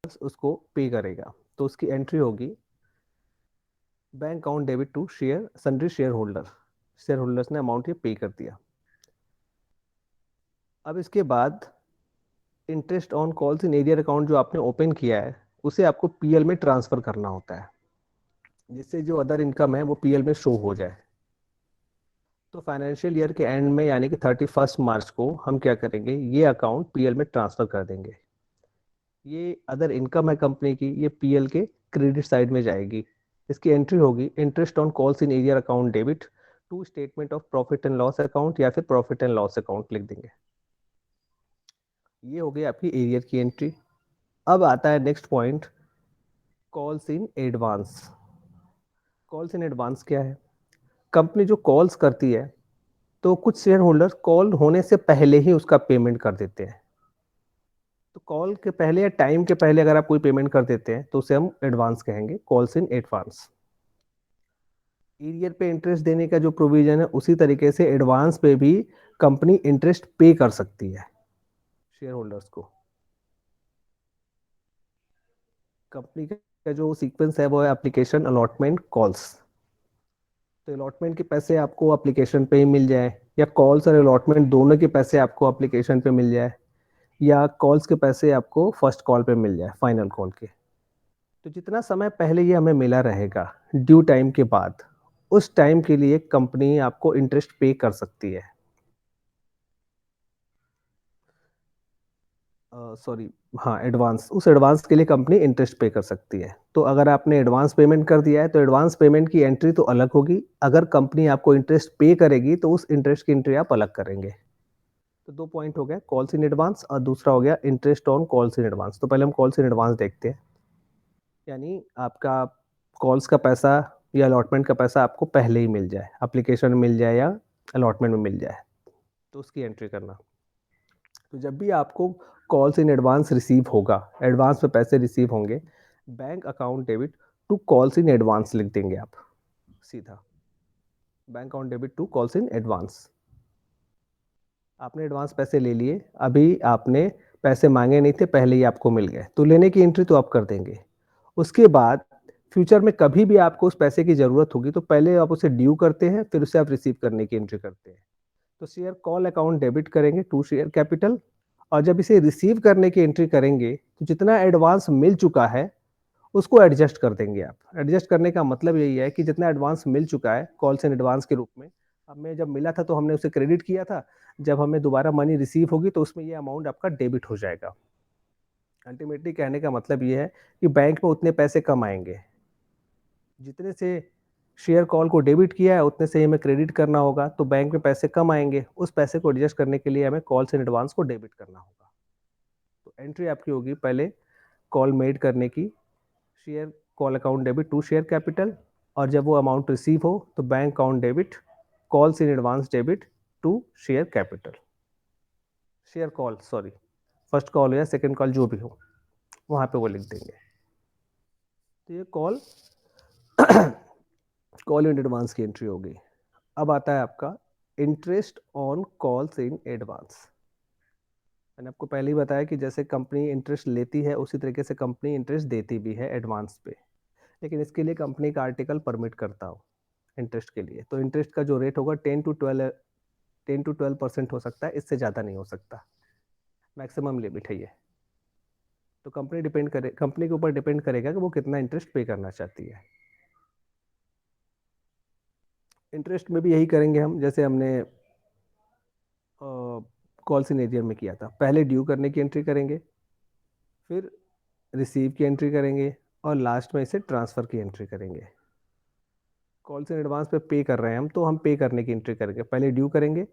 उसको पे करेगा, तो उसकी एंट्री होगी bank account debit to sundry share holders ने अमाउंट ये पे कर दिया। अब इसके बाद interest on calls in arrear account जो आपने ओपन किया है उसे आपको पीएल में ट्रांसफर करना होता है, जिससे जो अदर इनकम है वो पीएल में शो हो जाए। तो फाइनेंशियल ईयर के एंड में यानी कि 31 मार्च को हम क्या करेंगे, ये अकाउंट पीएल में ट्रांसफर कर देंगे। ये अदर इनकम है कंपनी की, ये पीएल के क्रेडिट साइड में जाएगी। इसकी एंट्री होगी interest on calls in arrear account debit to statement of profit and loss account या फिर प्रॉफिट एंड लॉस अकाउंट लिख देंगे। ये हो गई आपकी एरियर की एंट्री। अब आता है next point, calls in advance. Calls in advance क्या है? कंपनी जो कॉल्स करती है तो कुछ शेयर होल्डर्स कॉल होने से पहले ही उसका पेमेंट कर देते हैं। तो कॉल के पहले या टाइम के पहले अगर आप कोई पेमेंट कर देते हैं तो उसे हम एडवांस कहेंगे, कॉल्स इन एडवांस। एरियर पे इंटरेस्ट देने का जो प्रोविजन है उसी तरीके से एडवांस पे भी कंपनी इंटरेस्ट पे कर सकती है शेयर होल्डर्स को। कंपनी का जो सीक्वेंस है वो है एप्लीकेशन, अलॉटमेंट, कॉल्स। तो अलॉटमेंट के पैसे आपको एप्लीकेशन पे ही मिल जाए, या कॉल्स और अलॉटमेंट दोनों के पैसे आपको एप्लीकेशन पे मिल जाए, या कॉल्स के पैसे आपको फर्स्ट कॉल पे मिल जाए, फाइनल कॉल के। तो जितना समय पहले ये हमें मिला रहेगा ड्यू टाइम के बाद, उस टाइम के लिए कंपनी आपको इंटरेस्ट पे कर सकती है। सॉरी, हाँ, एडवांस, उस एडवांस के लिए कंपनी इंटरेस्ट पे कर सकती है। तो अगर आपने एडवांस पेमेंट कर दिया है तो एडवांस पेमेंट की एंट्री तो अलग होगी, अगर कंपनी आपको इंटरेस्ट पे करेगी तो उस इंटरेस्ट की एंट्री आप अलग करेंगे। तो दो पॉइंट हो गया, कॉल्स इन एडवांस और दूसरा हो गया interest on calls in advance. तो पहले हम कॉल्स इन एडवांस देखते हैं, यानी आपका कॉल्स का पैसा या अलॉटमेंट का पैसा आपको पहले ही मिल जाए, एप्लीकेशन में मिल जाए या अलॉटमेंट में मिल जाए, तो उसकी एंट्री करना। तो जब भी आपको कॉल्स इन एडवांस रिसीव होगा, एडवांस में पैसे रिसीव होंगे, bank account debit to calls in advance लिख देंगे आप सीधा, bank account debit to calls in advance. आपने एडवांस पैसे ले लिए, अभी आपने पैसे मांगे नहीं थे, पहले ही आपको मिल गए, तो लेने की एंट्री तो आप कर देंगे। उसके बाद फ्यूचर में कभी भी आपको उस पैसे की ज़रूरत होगी तो पहले आप उसे ड्यू करते हैं, फिर उसे आप रिसीव करने की एंट्री करते हैं। तो शेयर कॉल अकाउंट डेबिट करेंगे टू शेयर कैपिटल, और जब इसे रिसीव करने की एंट्री करेंगे तो जितना एडवांस मिल चुका है उसको एडजस्ट कर देंगे आप। एडजस्ट करने का मतलब यही है कि जितना एडवांस मिल चुका है कॉल्स एंड एडवांस के रूप में, हमें जब मिला था तो हमने उसे क्रेडिट किया था, जब हमें दोबारा मनी रिसीव होगी तो उसमें ये अमाउंट आपका डेबिट हो जाएगा। अल्टीमेटली कहने का मतलब ये है कि बैंक में उतने पैसे कम आएंगे, जितने से शेयर कॉल को डेबिट किया है उतने से ही हमें क्रेडिट करना होगा, तो बैंक में पैसे कम आएंगे, उस पैसे को एडजस्ट करने के लिए हमें कॉल्स एंड एडवांस को डेबिट करना होगा। तो एंट्री आपकी होगी पहले कॉल मेड करने की, share call account debit to share capital, और जब वो अमाउंट रिसीव हो तो bank account debit calls in advance debit to share capital, share call, sorry, first call या सेकंड कॉल जो भी हो वहां पे वो लिख देंगे। तो ये कॉल कॉल इन एडवांस की एंट्री होगी। अब आता है आपका interest on calls in advance. मैंने आपको पहले ही बताया कि जैसे कंपनी इंटरेस्ट लेती है उसी तरीके से कंपनी इंटरेस्ट देती भी है एडवांस पे, लेकिन इसके लिए कंपनी का आर्टिकल परमिट करता हो इंटरेस्ट के लिए। तो इंटरेस्ट का जो रेट होगा 10 to 12% हो सकता है, इससे ज़्यादा नहीं हो सकता, मैक्सिमम लिमिट है ये। तो कंपनी के ऊपर डिपेंड करेगा कि वो कितना इंटरेस्ट पे करना चाहती है। इंटरेस्ट में भी यही करेंगे हम जैसे हमने कॉल सिनेरियर में किया था, पहले ड्यू करने की एंट्री करेंगे, फिर रिसीव की एंट्री करेंगे, और लास्ट में इसे ट्रांसफ़र की एंट्री करेंगे। कॉल्स इन एडवांस पे पे कर रहे हैं हम, तो हम पे करने की एंट्री करेंगे, पहले ड्यू करेंगे,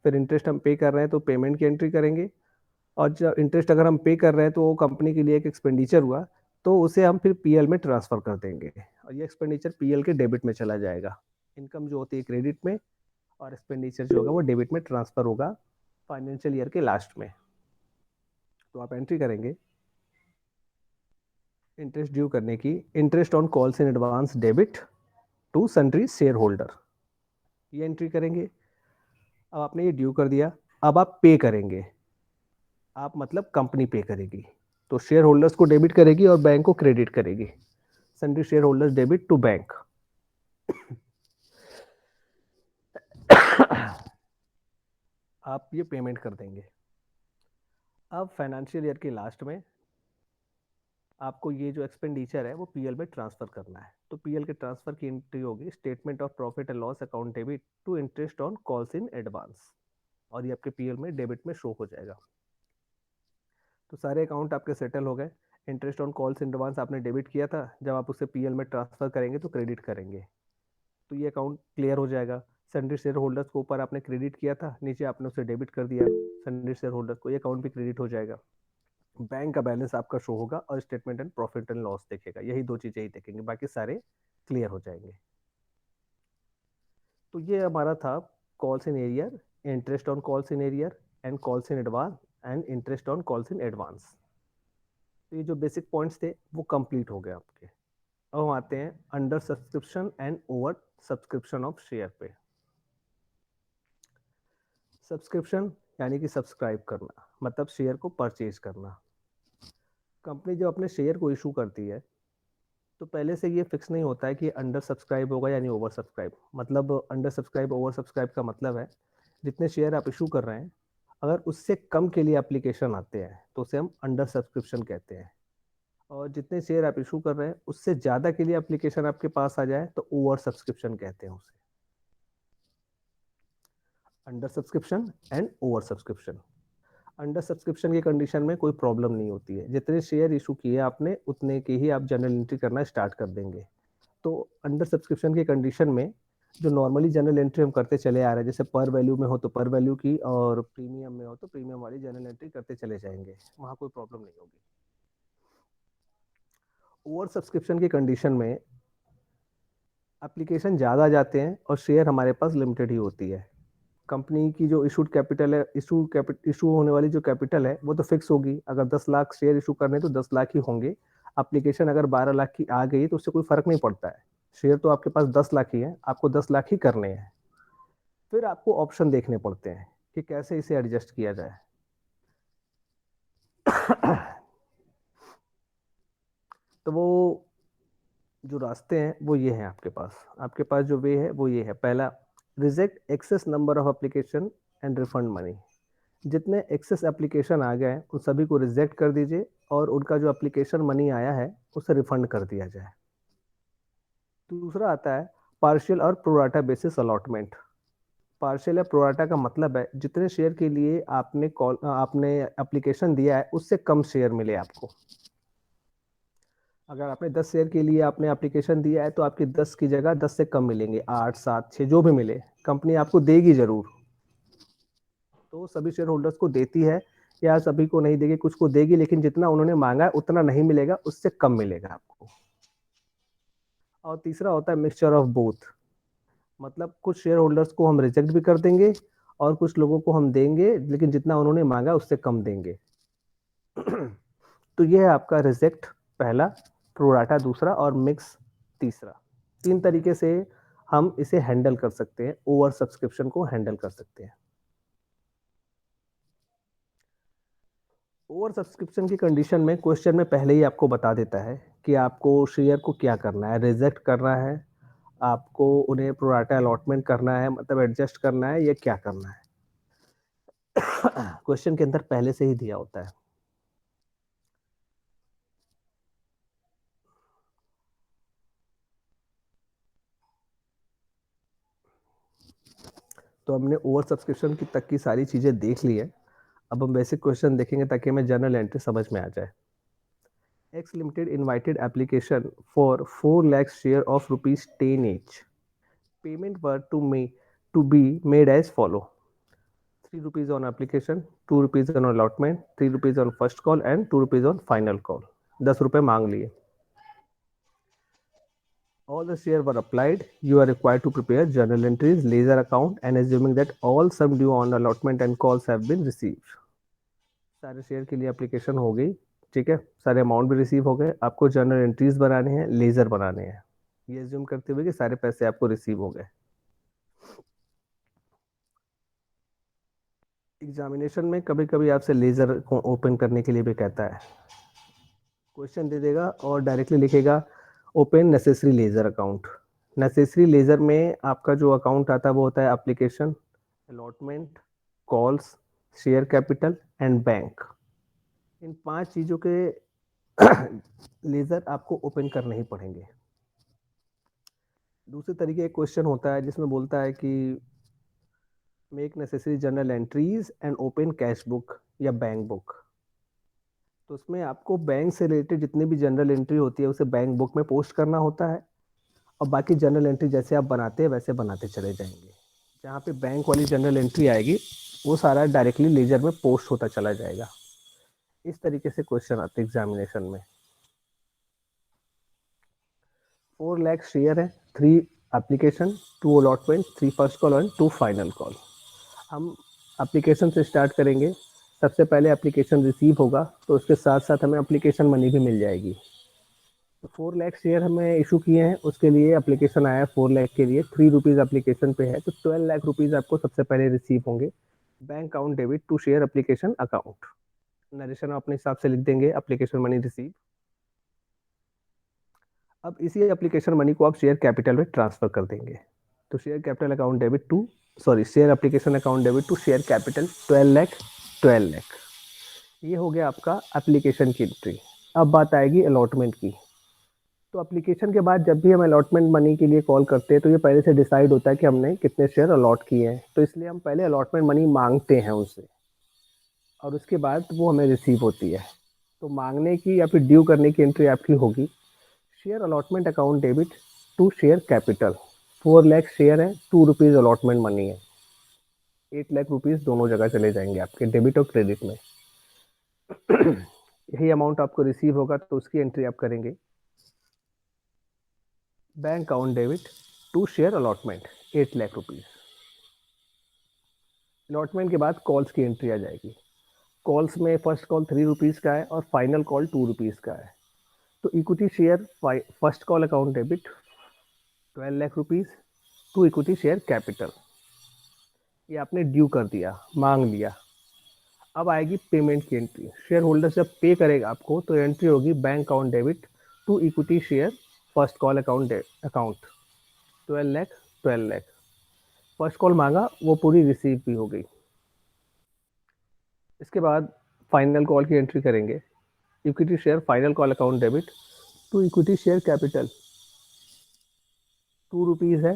फिर इंटरेस्ट हम पे कर रहे हैं तो पेमेंट की एंट्री करेंगे, और जब इंटरेस्ट अगर हम पे कर रहे हैं तो वो कंपनी के लिए एक एक्सपेंडिचर हुआ, तो उसे हम फिर पीएल में ट्रांसफ़र कर देंगे, और ये एक्सपेंडिचर पीएल के डेबिट में चला जाएगा। इनकम जो होती है क्रेडिट में, और एक्सपेंडिचर जो होगा वो डेबिट में ट्रांसफ़र होगा फाइनेंशियल ईयर के लास्ट में। तो आप एंट्री करेंगे इंटरेस्ट ड्यू करने की, interest on calls in advance debit to sundry share holder, ये एंट्री करेंगे। अब आपने ये ड्यू कर दिया, अब आप पे करेंगे, आप मतलब कंपनी पे करेगी। तो शेयर होल्डर्स को डेबिट करेगी और बैंक को क्रेडिट करेगी। Sundry share holders debit to bank. आप ये पेमेंट कर देंगे। अब फाइनेंशियल ईयर के लास्ट में आपको ये जो एक्सपेंडिचर है वो पीएल में ट्रांसफर करना है। तो पीएल के ट्रांसफर की एंट्री होगी statement of profit and loss account debit to interest on calls in advance, और ये आपके पीएल में डेबिट में शो हो जाएगा। तो सारे अकाउंट आपके सेटल हो गए। Interest on calls in advance आपने डेबिट किया था, जब आप उसे पीएल में ट्रांसफर करेंगे तो क्रेडिट करेंगे, तो ये अकाउंट क्लियर हो जाएगा। सन्ड्री शेयर होल्डर्स को ऊपर आपने क्रेडिट किया था, नीचे आपने उसे डेबिट कर दिया सन्ड्री शेयर होल्डर्स को, ये अकाउंट भी क्रेडिट हो जाएगा। बैंक का बैलेंस आपका शो होगा और statement and profit and loss देखेगा, यही दो चीजें ही देखेंगे, बाकी सारे क्लियर हो जाएंगे। तो ये हमारा था calls in arrear, interest on calls in arrear and calls in advance and interest on calls in advance. तो ये जो बेसिक पॉइंट्स थे वो कंप्लीट हो गए आपके। अब हम आते हैं under subscription and over subscription of share पे। सब्सक्रिप्शन यानी कि सब्सक्राइब करना, मतलब शेयर को परचेज करना। कंपनी जब अपने शेयर को इशू करती है तो पहले से ये फिक्स नहीं होता है कि अंडर सब्सक्राइब होगा यानी ओवर सब्सक्राइब। मतलब अंडर सब्सक्राइब ओवर सब्सक्राइब का मतलब है जितने शेयर आप इशू कर रहे हैं, अगर उससे कम के लिए एप्लीकेशन आते हैं तो उसे हम अंडर सब्सक्रिप्शन कहते हैं, और जितने शेयर आप इशू कर रहे हैं उससे ज़्यादा के लिए एप्लीकेशन आपके पास आ जाए तो ओवर सब्सक्रिप्शन कहते हैं उसे। Under subscription and over subscription. Under subscription की कंडीशन में कोई प्रॉब्लम नहीं होती है, जितने शेयर इशू किए आपने उतने की ही आप जनरल एंट्री करना स्टार्ट कर देंगे। तो अंडर सब्सक्रिप्शन की कंडीशन में जो नॉर्मली जनरल एंट्री हम करते चले आ रहे हैं, जैसे पर वैल्यू में हो तो पर वैल्यू की, और प्रीमियम में हो तो प्रीमियम वाली जनरल एंट्री करते चले जाएंगे, वहाँ कोई प्रॉब्लम नहीं होगी। ओवर सब्सक्रिप्शन की कंडीशन में एप्लीकेशन ज़्यादा जाते हैं और शेयर हमारे पास लिमिटेड ही होती है। कंपनी की जो इशूड कैपिटल है, इशू होने वाली जो कैपिटल है वो तो फिक्स होगी। अगर 10 लाख शेयर इशू करने तो 10 लाख ही होंगे। एप्लीकेशन अगर 12 लाख की आ गई तो उससे कोई फर्क नहीं पड़ता है, शेयर तो आपके पास 10 लाख ही है, आपको 10 लाख ही करने हैं। फिर आपको ऑप्शन देखने पड़ते हैं कि कैसे इसे एडजस्ट किया जाए। तो वो जो रास्ते हैं वो ये हैं आपके पास जो वे है वो ये है। पहला, reject excess number of application and refund money. जितने एक्सेस एप्लीकेशन आ गए उन सभी को रिजेक्ट कर दीजिए और उनका जो एप्लीकेशन मनी आया है उसे रिफंड कर दिया जाए। दूसरा आता है पार्शियल और प्रोराटा बेसिस अलॉटमेंट। पार्शियल या प्रोराटा का मतलब है जितने शेयर के लिए आपने एप्लीकेशन दिया है उससे कम शेयर मिले आपको। अगर आपने 10 शेयर के लिए आपने एप्लीकेशन दिया है तो आपकी 10 की जगह 10 से कम मिलेंगे, 8, 7, 6 जो भी मिले कंपनी आपको देगी जरूर। तो सभी शेयर होल्डर्स को देती है या सभी को नहीं देगी, कुछ को देगी, लेकिन जितना उन्होंने मांगा है उतना नहीं मिलेगा, उससे कम मिलेगा आपको। और तीसरा होता है मिक्सचर ऑफ बोथ। मतलब कुछ शेयर होल्डर्स को हम रिजेक्ट भी कर देंगे और कुछ लोगों को हम देंगे लेकिन जितना उन्होंने मांगा उससे कम देंगे। तो यह है आपका रिजेक्ट पहला, प्रोराटा दूसरा और मिक्स तीसरा। 3 तरीके से हम इसे हैंडल कर सकते हैं, ओवर सब्सक्रिप्शन को हैंडल कर सकते हैं। ओवर सब्सक्रिप्शन की कंडीशन में क्वेश्चन में पहले ही आपको बता देता है कि आपको शेयर को क्या करना है, रिजेक्ट करना है, आपको उन्हें प्रोराटा अलॉटमेंट करना है, मतलब एडजस्ट करना है, या क्या करना है। क्वेश्चन के अंदर पहले से ही दिया होता है। तो हमने ओवर सब्सक्रिप्शन की तक की सारी चीजें देख ली है। अब हम बेसिक क्वेश्चन देखेंगे ताकि हमें जनरल एंट्री समझ में आ जाए। X Limited invited application for 4 lakh share of rupees 10 each. Payment were to be made as follow: 3 rupees on application, 2 rupees on allotment, 3 rupees on first call and 2 rupees on final call. 10 रुपए मांग लिए। All the share were applied. You are required to prepare journal entries, ledger account, and assuming that all sum due on allotment and calls have been received. सारे share के लिए application हो गई, ठीक है, सारे अमाउंट भी रिसीव हो गए, आपको जर्नल एंट्रीज बनाने हैं, लेजर बनाने हैं, ये एज्यूम करते हुए कि सारे पैसे आपको रिसीव हो गए। एग्जामिनेशन में कभी कभी आपसे लेजर को ओपन करने के लिए भी कहता है, क्वेश्चन दे देगा और डायरेक्टली लिखेगा open necessary ledger account. Necessary ledger में आपका जो अकाउंट आता है वो होता है application, allotment, calls, share capital and bank. इन 5 चीज़ों के लेजर आपको ओपन करने ही पड़ेंगे। दूसरे तरीके एक क्वेश्चन होता है जिसमें बोलता है कि make necessary journal entries and open cash book या बैंक बुक। तो उसमें आपको बैंक से रिलेटेड जितनी भी जनरल एंट्री होती है उसे बैंक बुक में पोस्ट करना होता है और बाकी जनरल एंट्री जैसे आप बनाते हैं वैसे बनाते चले जाएंगे। जहाँ पे बैंक वाली जनरल एंट्री आएगी वो सारा डायरेक्टली लेजर में पोस्ट होता चला जाएगा। इस तरीके से क्वेश्चन आते हैं एग्जामिनेशन में। 4 लाख शेयर है, 3 एप्लीकेशन, 2 अलॉटमेंट, 3 फर्स्ट कॉल और 2 फाइनल कॉल। हम एप्लीकेशन से स्टार्ट करेंगे। सबसे पहले एप्लीकेशन रिसीव होगा तो उसके साथ साथ हमें एप्लीकेशन मनी भी मिल जाएगी। 4 लाख शेयर हमें इशू किए हैं, उसके लिए एप्लीकेशन आया है 4 लाख के लिए, 3 रुपीज़ एप्लीकेशन पे है तो 12 लाख रुपीज़ आपको सबसे पहले रिसीव होंगे। Bank account debit to share application account. Narration आप अपने हिसाब से लिख देंगे एप्लीकेशन मनी रिसीव। अब इसी एप्लीकेशन मनी को आप शेयर कैपिटल में ट्रांसफर कर देंगे। तो share capital account debit to share application account debit to share capital 12 lakh 12 lakh. ये हो गया आपका एप्लीकेशन की एंट्री। अब बात आएगी अलॉटमेंट की। तो एप्लीकेशन के बाद जब भी हम अलॉटमेंट मनी के लिए कॉल करते हैं तो ये पहले से डिसाइड होता है कि हमने कितने शेयर अलॉट किए हैं, तो इसलिए हम पहले अलॉटमेंट मनी मांगते हैं उनसे और उसके बाद वो हमें रिसीव होती है। तो मांगने की या फिर ड्यू करने की एंट्री आपकी होगी share allotment account debit to share capital. 4 lakh share है, 2 रुपीज़ अलॉटमेंट मनी है, 8 लाख रुपीज़ दोनों जगह चले जाएंगे आपके डेबिट और क्रेडिट में। यही अमाउंट आपको रिसीव होगा तो उसकी एंट्री आप करेंगे bank account debit to share allotment 8 lakh rupees. Allotment के बाद कॉल्स की एंट्री आ जाएगी। कॉल्स में फर्स्ट कॉल 3 रुपीज़ का है और फाइनल कॉल 2 रुपीज़ का है। तो equity share first call account debit 12 lakh rupees to equity share capital. ये आपने ड्यू कर दिया, मांग लिया। अब आएगी पेमेंट की एंट्री। शेयर होल्डर जब पे करेगा आपको तो एंट्री होगी bank account debit to equity share first call account 12 lakh 12 lakh. First call मांगा वो पूरी रिसीव भी हो गई। इसके बाद फाइनल कॉल की एंट्री करेंगे। Equity share final call account debit to equity share capital 2 rupees है,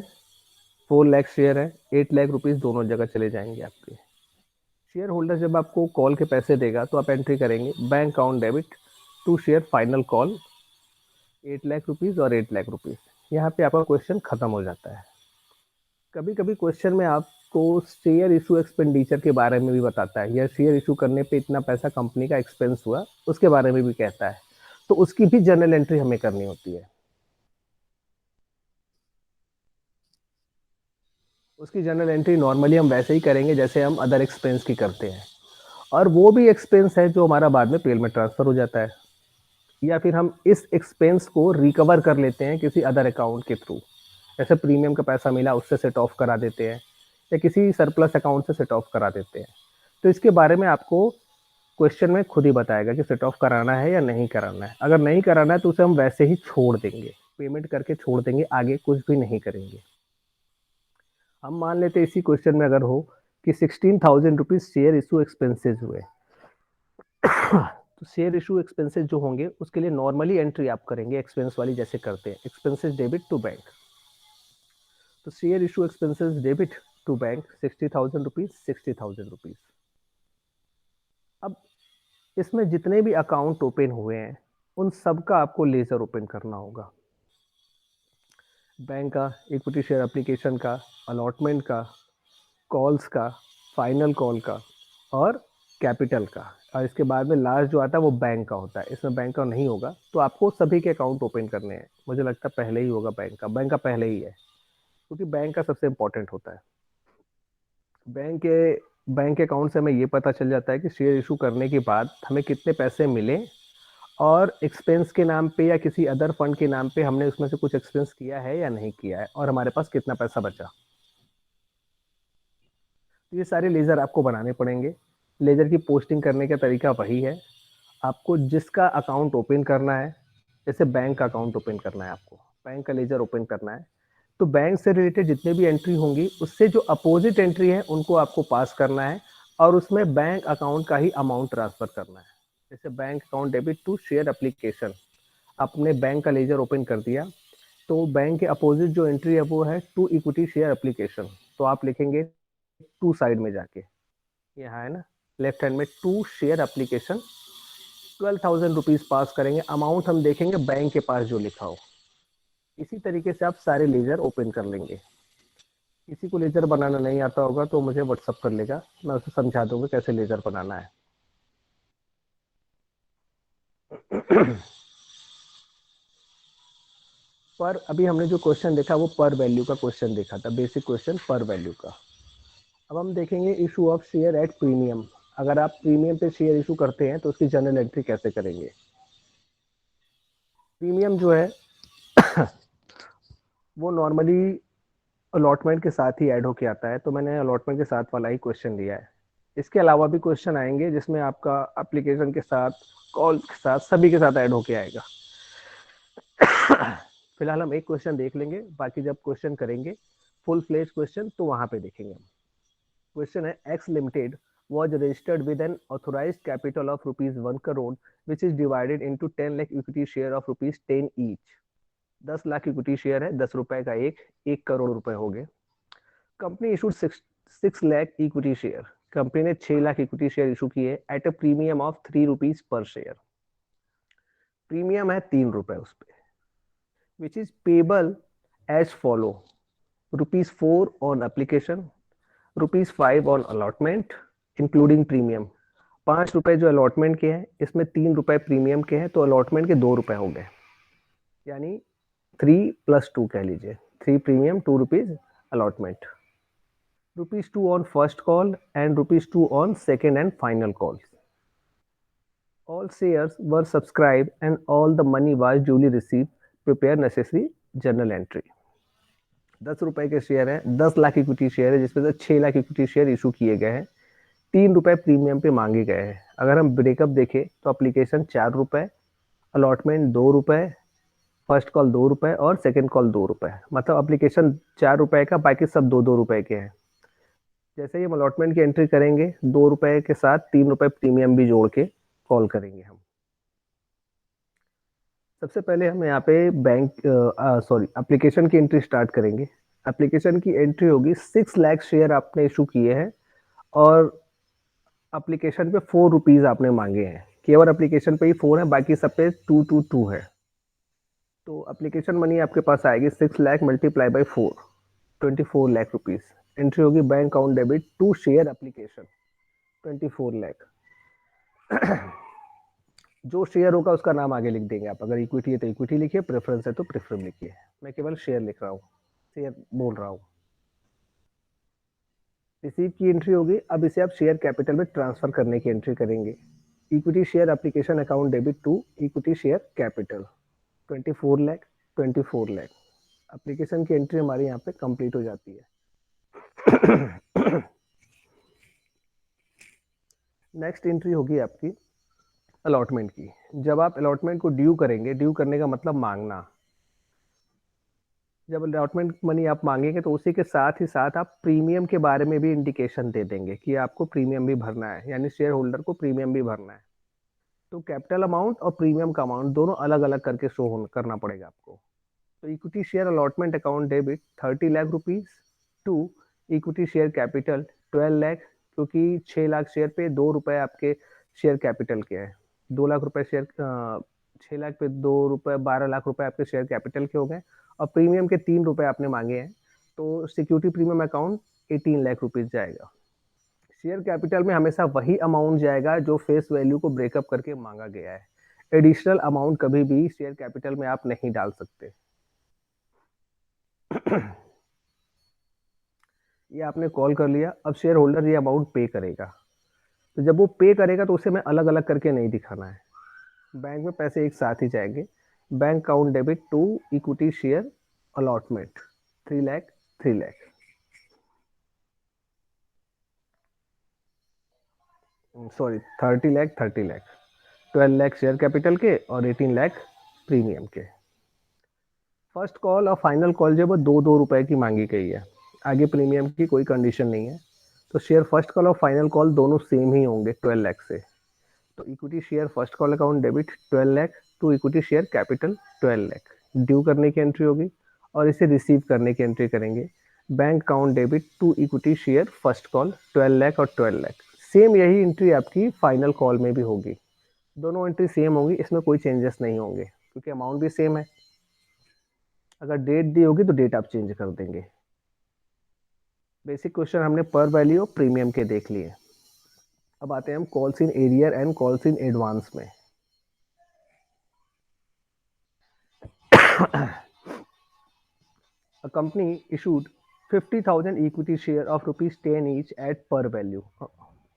4 लाख शेयर है, 8 लाख रुपीज़ दोनों जगह चले जाएंगे आपके। शेयर होल्डर जब आपको कॉल के पैसे देगा तो आप एंट्री करेंगे bank account debit to share final call 8 lakh rupees और 8 लाख रुपीज़। यहाँ पे आपका क्वेश्चन खत्म हो जाता है। कभी कभी क्वेश्चन में आपको शेयर इशू एक्सपेंडिचर के बारे में भी बताता है, या शेयर इशू करने पे इतना पैसा कंपनी का एक्सपेंस हुआ उसके बारे में भी कहता है, तो उसकी भी जर्नल एंट्री हमें करनी होती है। उसकी जर्नल एंट्री नॉर्मली हम वैसे ही करेंगे जैसे हम अदर एक्सपेंस की करते हैं, और वो भी एक्सपेंस है जो हमारा बाद में पेल में ट्रांसफर हो जाता है, या फिर हम इस एक्सपेंस को रिकवर कर लेते हैं किसी अदर अकाउंट के थ्रू। जैसे प्रीमियम का पैसा मिला उससे सेट ऑफ करा देते हैं, या किसी सरप्लस अकाउंट से सेट ऑफ करा देते हैं। तो इसके बारे में आपको क्वेश्चन में खुद ही बताएगा कि सेट ऑफ कराना है या नहीं कराना है। अगर नहीं कराना है तो उसे हम वैसे ही छोड़ देंगे, पेमेंट करके छोड़ देंगे, आगे कुछ भी नहीं करेंगे। हम मान लेते इसी क्वेश्चन में अगर हो कि 16,000 रुपीज शेयर इशू एक्सपेंसेस हुए, तो शेयर इशू एक्सपेंसेस जो होंगे उसके लिए नॉर्मली एंट्री आप करेंगे एक्सपेंस वाली जैसे करते हैं, एक्सपेंसेस डेबिट टू बैंक। तो share issue expenses debit to bank 60,000 rupees 60,000 rupees. अब इसमें जितने भी अकाउंट ओपन हुए हैं उन सब का आपको लेजर ओपन करना होगा। बैंक का, इक्विटी शेयर एप्लीकेशन का, अलॉटमेंट का, कॉल्स का, फाइनल कॉल का और कैपिटल का, और इसके बाद में लास्ट जो आता है वो बैंक का होता है। इसमें बैंक का नहीं होगा, तो आपको सभी के अकाउंट ओपन करने हैं। मुझे लगता है पहले ही होगा बैंक का पहले ही है, क्योंकि बैंक का सबसे इंपॉर्टेंट होता है। बैंक के अकाउंट से हमें ये पता चल जाता है कि शेयर इशू करने के बाद हमें कितने पैसे मिले, और एक्सपेंस के नाम पे या किसी अदर फंड के नाम पे हमने उसमें से कुछ एक्सपेंस किया है या नहीं किया है, और हमारे पास कितना पैसा बचा। तो ये सारे लेजर आपको बनाने पड़ेंगे। लेजर की पोस्टिंग करने का तरीका वही है। आपको जिसका अकाउंट ओपन करना है, जैसे बैंक का अकाउंट ओपन करना है आपको, बैंक का लेजर ओपन करना है, तो बैंक से रिलेटेड जितने भी एंट्री होंगी, उससे जो अपोजिट एंट्री है, उनको आपको पास करना है और उसमें बैंक अकाउंट का ही अमाउंट ट्रांसफर करना है। जैसे bank account debit to share application, आपने बैंक का लेजर ओपन कर दिया, तो बैंक के अपोजिट जो एंट्री है वो है टू इक्विटी शेयर एप्लीकेशन, तो आप लिखेंगे टू साइड में जाके, यहाँ है ना, लेफ्ट हैंड में टू शेयर एप्लीकेशन, 12,000 रुपीज पास करेंगे, अमाउंट हम देखेंगे बैंक के पास जो लिखा हो। इसी तरीके से आप सारे लेजर ओपन कर लेंगे। किसी को लेजर बनाना नहीं आता होगा तो मुझे व्हाट्सअप कर लेगा, मैं उसे समझा दूंगा कैसे लेजर बनाना है। पर अभी हमने जो क्वेश्चन देखा वो पर वैल्यू का क्वेश्चन देखा था, बेसिक क्वेश्चन पर वैल्यू का। अब हम देखेंगे issue of share at premium. अगर आप प्रीमियम पे शेयर इशू करते हैं तो उसकी जर्नल एंट्री कैसे करेंगे। प्रीमियम जो है वो नॉर्मली अलॉटमेंट के साथ ही ऐड होके आता है, तो मैंने अलॉटमेंट के साथ वाला ही क्वेश्चन लिया है। इसके अलावा भी क्वेश्चन आएंगे जिसमें आपका एप्लीकेशन के साथ, कॉल के साथ, सभी के साथ ऐड होके आएगा। फिलहाल हम एक क्वेश्चन देख लेंगे, बाकी जब क्वेश्चन करेंगे फुल फ्लेज क्वेश्चन तो वहां पे देखेंगे हम। क्वेश्चन है x limited was registered with an authorized capital of rupees 1 crore which is divided into 10 lakh equity share of rupees 10 each। 10 lakh equity share है, 10 रुपए का एक करोड़ रुपए हो गए। Company issued 6 lakh equity share, company ने 6 लाख इक्विटी शेयर इशू किए at a premium of 3 rupees per share. Premium है 3 रुपए उस पर, which is payable as follow: rupees 4 on application, rupees 5 on allotment including premium. 5 रुपए जो अलॉटमेंट के हैं, इसमें 3 रुपए प्रीमियम के हैं, तो अलॉटमेंट के 2 रुपए हो गए, यानी 3+2 कह लीजिए, 3 premium 2 rupees allotment. Rupees 2 on first call and rupees 2 on second and final call. All shares were subscribed and all the money was duly received. Prepare necessary journal entry। 10 रुपए के शेयर है, 10 लाख इक्विटी शेयर है, जिसमें से 6 lakh equity share issue किए गए हैं, 3 रुपए प्रीमियम पे मांगे गए हैं। अगर हम ब्रेकअप देखें तो अप्लीकेशन 4 रुपए, अलॉटमेंट 2 रुपए, फर्स्ट कॉल 2 रुपए और सेकेंड कॉल 2 रुपए, मतलब अप्लीकेशन 4 रुपए का, बाकी सब 2-2 रुपए के हैं। जैसे ही हम अलॉटमेंट की एंट्री करेंगे, 2 रुपए के साथ 3 रुपए प्रीमियम भी जोड़ के कॉल करेंगे हम। सबसे पहले हम यहाँ पे बैंक सॉरी एप्लीकेशन की एंट्री स्टार्ट करेंगे। एप्लीकेशन की एंट्री होगी 6 लाख शेयर आपने इशू किए हैं और एप्लीकेशन पे 4 रुपीज आपने मांगे हैं। केवल एप्लीकेशन पे ही 4 है, बाकी सब पे 2 2 2 है। तो एप्लीकेशन मनी आपके पास आएगी 6 lakh multiply by 4, 24 lakh rupees. Entry होगी bank account debit to share application 24 lakh. जो शेयर होगा उसका नाम आगे लिख देंगे आप, अगर इक्विटी है तो इक्विटी लिखिए, प्रेफरेंस है तो प्रेफरेंस लिखिए। मैं केवल शेयर लिख रहा हूँ, शेयर बोल रहा हूँ। रिसीव की एंट्री होगी, अब इसे आप शेयर कैपिटल में ट्रांसफर करने की एंट्री करेंगे। Equity share application account debit to equity share capital 24 lakh, 24 lakh. Application की एंट्री हमारी यहाँ पे कंप्लीट हो जाती है। नेक्स्ट एंट्री होगी आपकी अलॉटमेंट की। जब आप अलॉटमेंट को ड्यू करेंगे, ड्यू करने का मतलब मांगना, जब अलॉटमेंट मनी आप मांगेंगे तो उसी के साथ ही साथ आप प्रीमियम के बारे में भी इंडिकेशन दे देंगे कि आपको प्रीमियम भी भरना है, यानी शेयर होल्डर को प्रीमियम भी भरना है। तो कैपिटल अमाउंट और प्रीमियम का अमाउंट दोनों अलग अलग करके शो करना पड़ेगा आपको। तो equity share allotment account debit 30 lakh rupees to equity share capital 12 lakh, क्योंकि 6 लाख शेयर पे 2 रुपए आपके शेयर कैपिटल के हैं। 2 लाख रुपए शेयर, 6 लाख पे 2 रुपए, 12 लाख रुपए आपके शेयर कैपिटल के हो गए और प्रीमियम के 3 रुपए आपने मांगे हैं, तो security premium account 18 lakh rupees जाएगा। शेयर कैपिटल में हमेशा वही अमाउंट जाएगा जो फेस वैल्यू को ब्रेकअप करके मांगा गया है। एडिशनल अमाउंट कभी भी शेयर कैपिटल में आप नहीं डाल सकते। ये आपने कॉल कर लिया, अब शेयर होल्डर ये अमाउंट पे करेगा, तो जब वो पे करेगा तो उसे मैं अलग अलग करके नहीं दिखाना है, बैंक में पैसे एक साथ ही जाएंगे। Bank account debit to equity share allotment 3 lakh, 3 lakh, sorry 30 lakh, 30 lakh. 12 lakh share capital के और 18 लाख प्रीमियम के। फर्स्ट कॉल और फाइनल कॉल जो है वो 2-2 रुपए की मांगी गई है, आगे प्रीमियम की कोई कंडीशन नहीं है। तो शेयर फर्स्ट कॉल और फाइनल कॉल दोनों सेम ही होंगे 12 लाख से। तो equity share first call account debit 12 lakh to equity share capital 12 lakh due करने की एंट्री होगी, और इसे रिसीव करने की एंट्री करेंगे bank account debit to equity share first call 12 lakh और 12 लाख। सेम यही एंट्री आपकी फाइनल कॉल में भी होगी, दोनों एंट्री सेम होंगी, इसमें कोई चेंजेस नहीं होंगे क्योंकि अमाउंट भी सेम है। अगर डेट दी होगी तो डेट आप चेंज कर देंगे। बेसिक क्वेश्चन हमने पर वैल्यू और प्रीमियम के देख लिए। अब आते हैं हम calls in arrear and calls in advance में। A company issued 50,000 equity share of rupees 10 each at par value,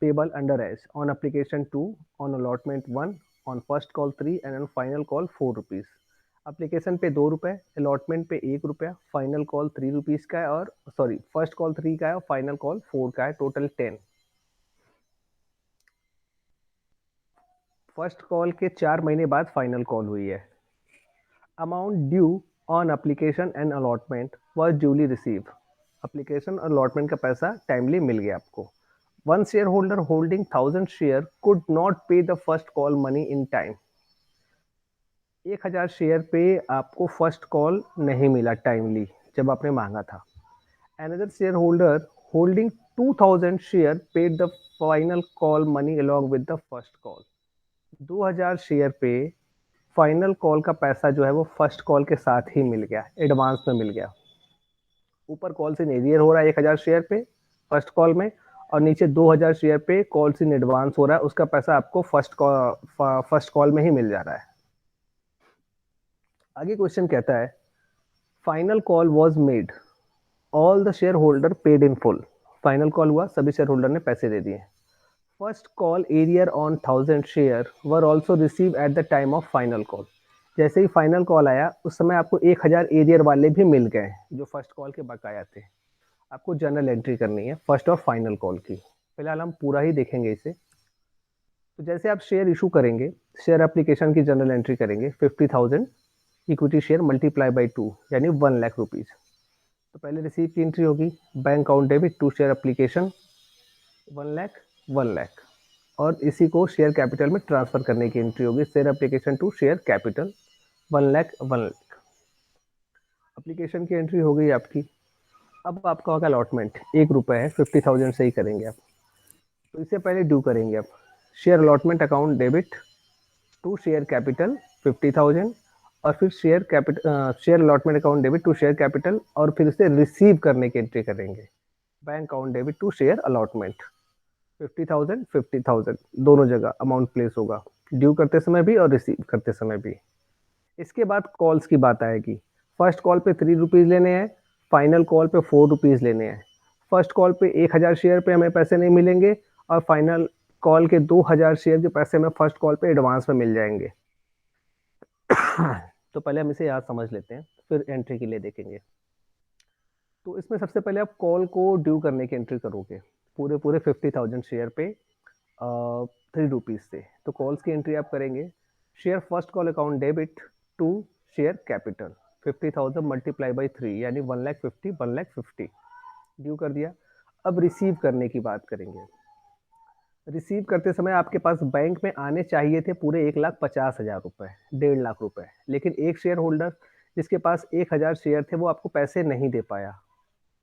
payable under as on application 2, on allotment 1, on first call 3 and on final call 4 rupees. Application पे 2 रुपए, allotment पे 1 रुपया, final call 3 rupees का है, और sorry first call 3 का है और फाइनल कॉल 4 का है, टोटल 10। फर्स्ट कॉल के 4 महीने बाद फाइनल कॉल हुई है। Amount due on application and allotment was duly receive. Application और अलॉटमेंट का पैसा टाइमली मिल गया आपको। One share holder holding 1000 share could not pay the first call money in time. 1000 share पे आपको फर्स्ट कॉल नहीं मिला टाइमली जब आपने मांगा था। Another share holder holding 2000 share paid the final call money along with the first call. 2000 share पे final call का पैसा जो है वो फर्स्ट कॉल के साथ ही मिल गया, एडवांस में मिल गया। ऊपर कॉल्स इन एरियर हो रहा है 1000 शेयर पे फर्स्ट कॉल में, और नीचे 2000 शेयर पे कॉल्स इन एडवांस हो रहा है, उसका पैसा आपको फर्स्ट कॉल में ही मिल जा रहा है। आगे क्वेश्चन कहता है final call was made, all the share holder paid in full. Final call हुआ, सभी शेयर होल्डर ने पैसे दे दिए। First call arrear on 1000 share were also receive at the time of final call. जैसे ही फाइनल कॉल आया उस समय आपको 1000 एरियर वाले भी मिल गए जो फर्स्ट कॉल के बकाया थे। आपको जर्नल एंट्री करनी है फर्स्ट और फाइनल कॉल की। फिलहाल हम पूरा ही देखेंगे इसे। तो जैसे आप शेयर इशू करेंगे, शेयर एप्लीकेशन की जनरल एंट्री करेंगे 50,000 इक्विटी शेयर मल्टीप्लाई बाई 2 यानी 1 लाख रुपीज। तो पहले रिसीव की एंट्री होगी bank account debit to share application 1 lakh 1 lakh, और इसी को शेयर कैपिटल में ट्रांसफर करने की एंट्री होगी share application to share capital 1 lakh 1 lakh. Application की एंट्री हो गई आपकी। अब आपका होगा अलॉटमेंट 1 रुपये है, 50,000 से ही करेंगे आप। तो इससे पहले ड्यू करेंगे आप share allotment account debit to share capital 50,000, और फिर share allotment account debit to share capital, और फिर इसे रिसीव करने की एंट्री करेंगे bank account debit to share allotment 50,000 50,000 दोनों जगह अमाउंट प्लेस होगा, ड्यू करते समय भी और रिसीव करते समय भी। इसके बाद कॉल्स की बात आएगी। फर्स्ट कॉल पे 3 रुपीज़ लेने हैं, फाइनल कॉल पे 4 रुपीज़ लेने हैं। फर्स्ट कॉल पे 1000 शेयर पे हमें पैसे नहीं मिलेंगे, और फाइनल कॉल के 2000 शेयर के पैसे हमें फर्स्ट कॉल पे एडवांस में मिल जाएंगे। तो पहले हम इसे याद समझ लेते हैं, फिर एंट्री के लिए देखेंगे। तो इसमें सबसे पहले आप कॉल को ड्यू करने की एंट्री करोगे पूरे पूरे 50,000 शेयर पे 3 रुपीज़ से। तो कॉल्स की एंट्री आप करेंगे share first call account debit to share capital 50,000 multiply by 3 यानी 1,50,000 ड्यू कर दिया। अब रिसीव करने की बात करेंगे। रिसीव करते समय आपके पास बैंक में आने चाहिए थे पूरे 1,50,000 रुपये, 1.5 लाख रुपए, लेकिन एक शेयर होल्डर जिसके पास 1000 शेयर थे वो आपको पैसे नहीं दे पाया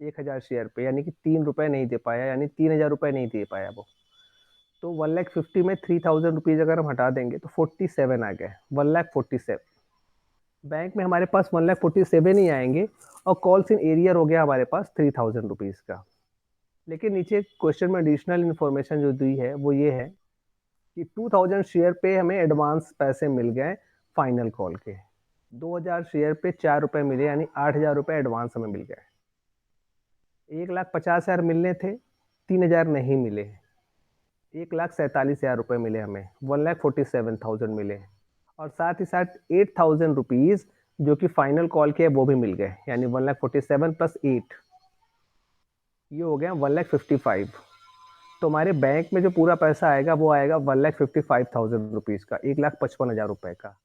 1000 शेयर पे, यानी कि 3 रुपये नहीं दे पाया, यानी 3,000 रुपये नहीं दे पाया वो। तो 1,50,000 में 3,000 रुपीज़ अगर हम हटा देंगे तो 47 आ गए, 1,47,000। बैंक में हमारे पास 1,47,000 ही आएंगे, और कॉल्स इन एरियर हो गया हमारे पास 3,000 रुपीज़ का। लेकिन नीचे क्वेश्चन में एडिशनल इन्फॉर्मेशन जो दी है वो ये है कि 2000 शेयर पे हमें एडवांस पैसे मिल गए फाइनल कॉल के। 2000 शेयर पे 4 रुपये मिले, यानी 8,000 रुपये एडवांस हमें मिल गए। 1,50,000 मिलने थे, 3,000 नहीं मिले, 1,47,000 रुपये मिले हमें, 1,47,000 मिले, और साथ ही साथ 8,000 रुपीज़ जो कि फाइनल कॉल के वो भी मिल गए, यानी 1,47,000 प्लस 8, ये हो गया 1,55,000। तो हमारे बैंक में जो पूरा पैसा आएगा वो आएगा 1,55,000 रुपीज़ का, 1,55,000 रुपए का।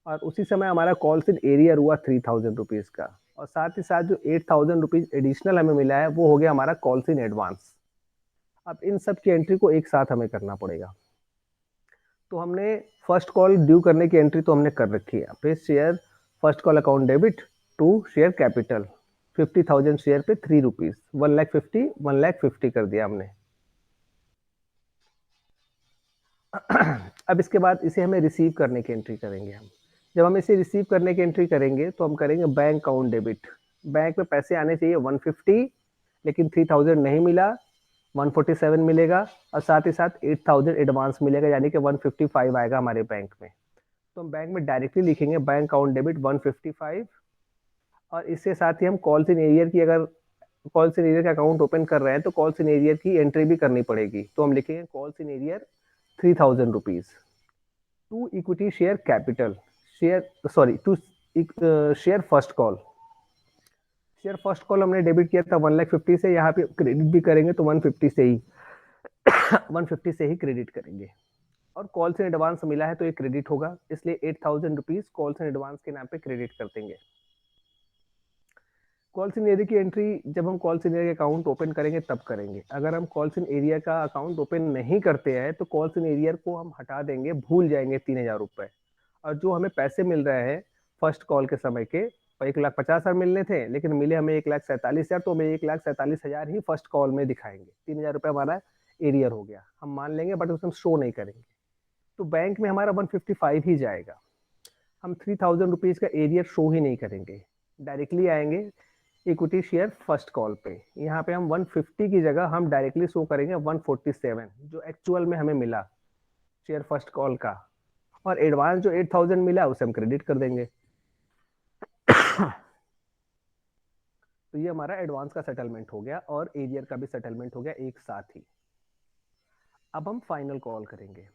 और उसी समय हमारा कॉल्स इन एरियर हुआ 3,000 रुपीज़ का। और साथ ही साथ जो 8,000 रुपीज़ एडिशनल हमें मिला है वो हो गया हमारा कॉल्स इन एडवांस। अब इन सब की एंट्री को एक साथ हमें करना पड़ेगा। तो हमने फर्स्ट कॉल ड्यू करने की एंट्री तो हमने कर रखी है। पे share first call account debit to share capital 50,000 share पे 3 रुपीज 1,50,000 कर दिया हमने। अब इसके बाद इसे हमें रिसीव करने की एंट्री करेंगे हम। जब हम इसे रिसीव करने की एंट्री करेंगे तो हम करेंगे बैंक अकाउंट डेबिट। बैंक में पैसे आने चाहिए 150, लेकिन 3,000 नहीं मिला, 147 मिलेगा। और साथ ही साथ 8,000 एडवांस मिलेगा, यानी कि 155 आएगा हमारे बैंक में। तो हम बैंक में डायरेक्टली लिखेंगे बैंक अकाउंट डेबिट 155। और इसके साथ ही हम कॉल्स इन एरियर की, अगर कॉल्स इन एरियर का अकाउंट ओपन कर रहे हैं तो कॉल्स इन एरियर की एंट्री भी करनी पड़ेगी। तो हम लिखेंगे calls in arrear 3,000 rupees to equity share capital share sorry to share first call. Share first call हमने डेबिट किया था 1,50,000 से, यहाँ पे क्रेडिट भी करेंगे तो 150 से ही 150 से ही क्रेडिट करेंगे। और कॉल से एडवांस मिला है तो ये क्रेडिट होगा, इसलिए 8,000 रुपीज कॉल से एडवांस के नाम पे क्रेडिट कर देंगे। कॉल्स इन एरिया की एंट्री जब हम calls in area account open करेंगे तब करेंगे। अगर हम कॉल्स इन एरिया का अकाउंट ओपन नहीं करते हैं तो कॉल्स इन एरिया को हम हटा देंगे, भूल जाएंगे 3,000 रुपए। और जो हमें पैसे मिल रहे हैं फर्स्ट कॉल के समय के 1,50,000 मिलने थे, लेकिन मिले हमें 1,47,000, तो हमें 1,47,000 ही फर्स्ट कॉल में दिखाएंगे। 3,000 रुपये हमारा एरियर हो गया, हम मान लेंगे, बट उसमें शो नहीं करेंगे। तो बैंक में हमारा 155 ही जाएगा। हम 3,000 रुपीज का एरियर शो ही नहीं करेंगे, डायरेक्टली आएंगे इक्विटी शेयर फर्स्ट कॉल पे। यहाँ पे हम 150 की जगह हम डायरेक्टली शो करेंगे 147, जो एक्चुअल में हमें मिला शेयर फर्स्ट कॉल का। और एडवांस जो 8,000 मिला उसे हम क्रेडिट कर देंगे। तो ये हमारा एडवांस का सेटलमेंट हो गया और एरियर का भी सेटलमेंट हो गया एक साथ ही। अब हम फाइनल कॉल करेंगे।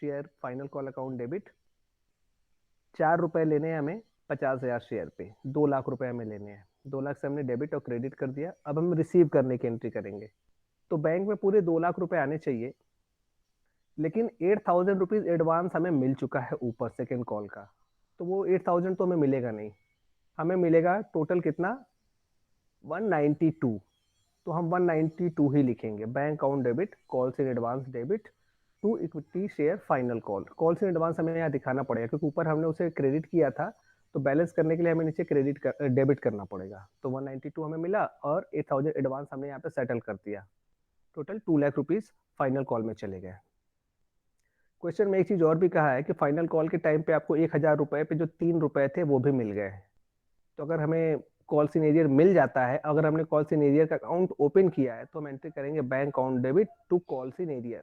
Share final call account debit 4 रुपए लेने हैं हमें 50,000 शेयर पे, 2 लाख रुपए हमें लेने हैं। 2 लाख से हमने डेबिट और क्रेडिट कर दिया। अब हम रिसीव करने की एंट्री करेंगे। तो बैंक में पूरे 2 लाख रुपए आने चाहिए, लेकिन 8,000 रुपीज एडवांस हमें मिल चुका है ऊपर सेकेंड कॉल का। तो वो 8,000 तो हमें मिलेगा नहीं, हमें मिलेगा टोटल कितना 192। तो हम 192 ही लिखेंगे। Bank account debit calls in advance debit to equity share final call. Calls in advance हमें यहाँ दिखाना पड़ेगा क्योंकि ऊपर हमने उसे क्रेडिट किया था, तो बैलेंस करने के लिए हमें नीचे डेबिट करना पड़ेगा। तो 192 हमें मिला और 8,000 एडवांस हमने यहाँ पे सेटल कर दिया। Total 2 lakh rupees final call में चले गए। क्वेश्चन में एक चीज और भी कहा है कि फाइनल कॉल के टाइम पे आपको 1,000 रुपए पे जो 3 रुपए थे वो भी मिल गए। तो अगर हमें कॉल सीनियर मिल जाता है, अगर हमने कॉल सीनियर का अकाउंट ओपन किया है तो हम एंट्री करेंगे bank account debit to call in arrear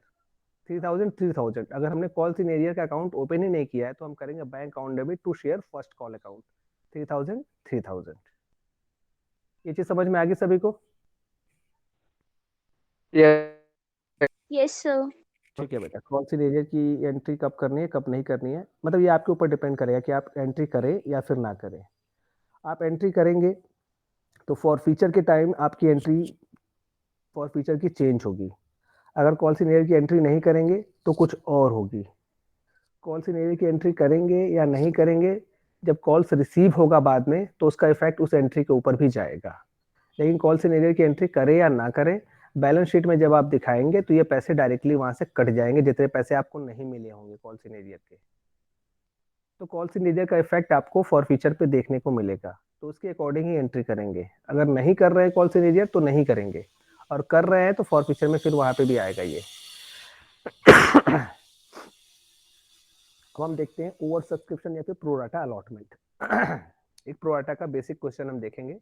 3,000। अगर हमने कॉल सीनियर का अकाउंट ओपन ही नहीं किया है तो हम करेंगे bank account debit to share first call account 3,000। ये चीज समझ में आ गई सभी को? Yes sir. ठीक है बेटा, कॉल सीनियर की एंट्री कब करनी है कब नहीं करनी है, मतलब ये आपके ऊपर डिपेंड करेगा कि आप एंट्री करें या फिर ना करें। आप एंट्री करेंगे तो फॉर फीचर के टाइम आपकी एंट्री फॉर फीचर की चेंज होगी। अगर कॉल सीनियर की एंट्री नहीं करेंगे तो कुछ और होगी। कॉल सीनियर की एंट्री करेंगे या नहीं करेंगे, जब कॉल्स रिसीव होगा बाद में तो उसका इफेक्ट उस एंट्री के ऊपर भी जाएगा। लेकिन कॉल सीनियर की एंट्री करें या ना करें, बैलेंस शीट में जब आप दिखाएंगे तो ये पैसे डायरेक्टली वहां से कट जाएंगे, जितने पैसे आपको नहीं मिले होंगे कॉल सीनियर के। तो कॉल सीनियर का इफेक्ट आपको फॉर फ्यूचर पे देखने को मिलेगा, तो उसके अकॉर्डिंग ही एंट्री करेंगे। अगर नहीं कर रहे हैं कॉल सीनियर तो नहीं करेंगे, और कर रहे हैं तो फॉर फ्यूचर में फिर वहां पे भी आएगा ये। अब हम देखते हैं ओवर सब्सक्रिप्शन या फिर प्रोराटा अलॉटमेंट। एक प्रोराटा का बेसिक क्वेश्चन हम देखेंगे,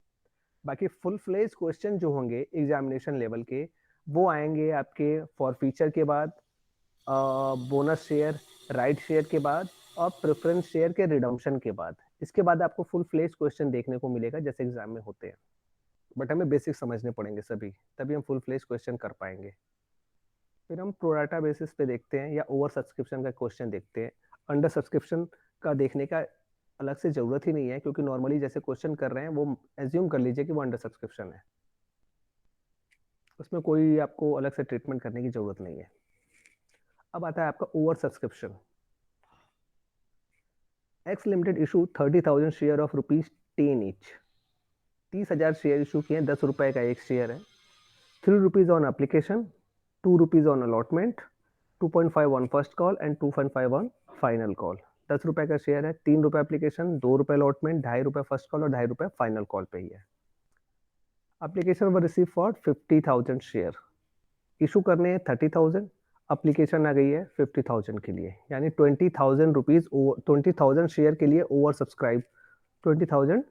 बाकी फुल फ्लेज क्वेश्चन जो होंगे एग्जामिनेशन लेवल के वो आएंगे आपके फॉर फीचर के बाद, बोनस शेयर, राइट शेयर के बाद, और प्रेफरेंस शेयर के रिडम्पशन के बाद। इसके बाद आपको फुल फ्लेज क्वेश्चन देखने को मिलेगा जैसे एग्जाम में होते हैं, बट हमें बेसिक समझने पड़ेंगे सभी, तभी हम फुल फ्लेज क्वेश्चन कर पाएंगे। फिर हम प्रोराटा बेसिस पे देखते हैं या ओवर सब्सक्रिप्शन का क्वेश्चन देखते हैं। अंडर सब्सक्रिप्शन का देखने का अलग से जरूरत ही नहीं है, क्योंकि नॉर्मली जैसे क्वेश्चन कर रहे हैं वो एज्यूम कर लीजिए कि वो अंडर सब्सक्रिप्शन है। उसमें कोई आपको अलग से ट्रीटमेंट करने की जरूरत नहीं है। अब आता है आपका over subscription. X limited issue 30,000 share of ₹10 each. 30,000 share issue किए हैं, 10 रुपए का एक शेयर है। ₹3 on application, ₹2 on allotment, 2.5 on first call and 2.5 on final call. 10 रुपए का शेयर है, ₹3 एप्लीकेशन, ₹2 अलॉटमेंट, ₹2.5 फर्स्ट कॉल और ₹2.5 फाइनल कॉल पे ही है। Application were receive for 50,000 share. Issue करने हैं 30,000, एप्लीकेशन आ गई है 50,000 के लिए, यानी 20,000 रुपीज, 20,000 शेयर के लिए ओवर सब्सक्राइब, 20,000